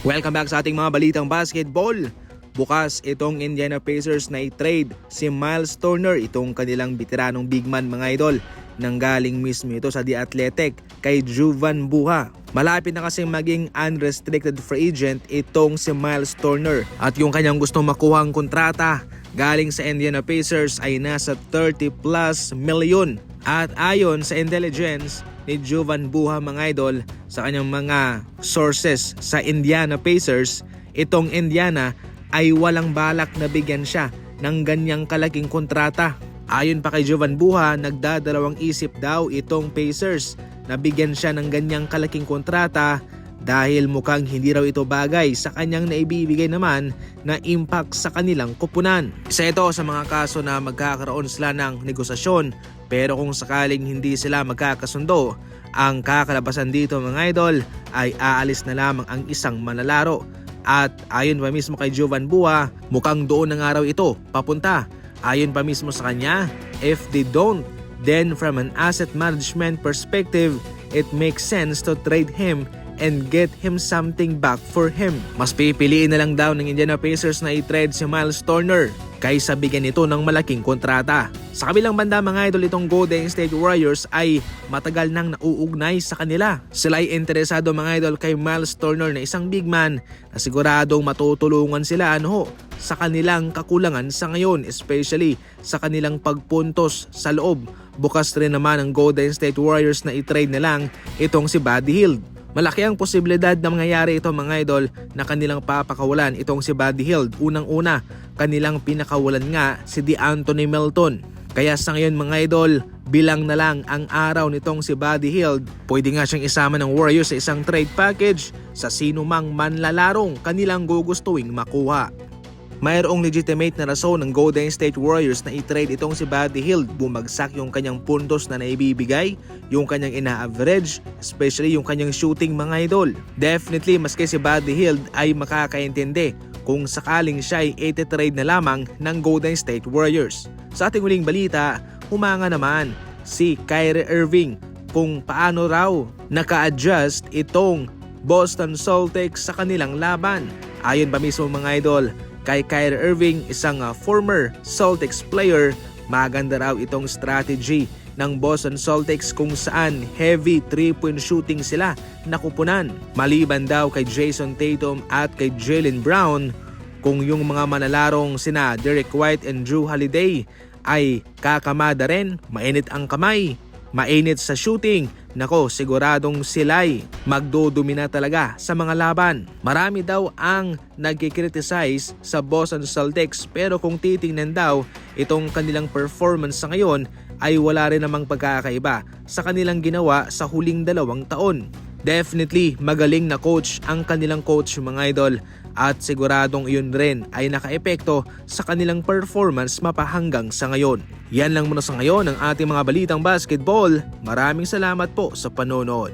Welcome back sa ating mga balitang basketball. Bukas itong Indiana Pacers na i-trade si Miles Turner, itong kanilang veteranong big man mga idol. Nanggaling mismo ito sa The Athletic kay Jovan Buha. Malapit na kasing maging unrestricted free agent itong si Miles Turner. At yung kanyang gustong makuhang kontrata galing sa Indiana Pacers ay nasa 30+ million. At ayon sa intelligence ni Jovan Buha mga idol, sa kanyang mga sources sa Indiana Pacers, itong Indiana ay walang balak na bigyan siya ng ganyang kalaking kontrata. Ayon pa kay Jovan Buha, nagdadalawang isip daw itong Pacers na bigyan siya ng ganyang kalaking kontrata dahil mukhang hindi raw ito bagay sa kanyang naibibigay naman na impact sa kanilang kupunan. Isa ito sa mga kaso na magkakaroon sila ng negosasyon, pero kung sakaling hindi sila magkakasundo, ang kakalabasan dito mga idol ay aalis na lamang ang isang manlalaro. At ayon pa mismo kay Jovan Buha, mukhang doon na nga raw ito papunta. Ayon pa mismo sa kanya, if they don't, then from an asset management perspective, it makes sense to trade him and get him something back for him. Mas pipiliin na lang daw ng Indiana Pacers na i-trade si Miles Turner kaysa bigyan ito ng malaking kontrata. Sa kabilang banda mga idol, itong Golden State Warriors ay matagal nang nauugnay sa kanila. Sila ay interesado mga idol kay Miles Turner na isang big man na siguradong matutulungan sila sa kanilang kakulangan sa ngayon, especially sa kanilang pagpuntos sa loob. Bukas rin naman ang Golden State Warriors na i-trade na lang itong si Buddy Hield. Malaki ang posibilidad na mangyayari ito mga idol na kanilang papakawalan itong si Buddy Hield. Unang-una, kanilang pinakawalan nga si DeAnthony Melton. Kaya sa ngayon mga idol, bilang na lang ang araw nitong si Buddy Hield, pwede nga siyang isama ng Warriors sa isang trade package sa sino mang manlalarong kanilang gugustuing makuha. Mayroong legitimate na rason ng Golden State Warriors na i-trade itong si Buddy Hield. Bumagsak yung kanyang puntos na naibibigay, yung kanyang ina-average, especially yung kanyang shooting mga idol. Definitely maski si Buddy Hield ay makakaintindi kung sakaling siya ay iti-trade na lamang ng Golden State Warriors. Sa ating huling balita, humanga naman si Kyrie Irving kung paano raw naka-adjust itong Boston Celtics sa kanilang laban. Ayon pa mismo mga idol, kay Kyrie Irving, isang former Celtics player, maganda raw itong strategy ng Boston Celtics kung saan heavy 3-point shooting sila nakupunan. Maliban daw kay Jason Tatum at kay Jaylen Brown, kung yung mga manalarong sina Derek White and Jrue Holiday ay kakamada rin, mainit ang kamay, mainit sa shooting, nako siguradong sila'y magdodomina talaga sa mga laban. Marami daw ang nagkikriticize sa Boston Celtics, pero kung titingnan daw itong kanilang performance sa ngayon ay wala rin namang pagkakaiba sa kanilang ginawa sa huling 2 taon. Definitely magaling na coach ang kanilang coach mga idol, at siguradong iyon rin ay nakaepekto sa kanilang performance mapahanggang sa ngayon. Yan lang muna sa ngayon ang ating mga balitang basketball. Maraming salamat po sa panonood.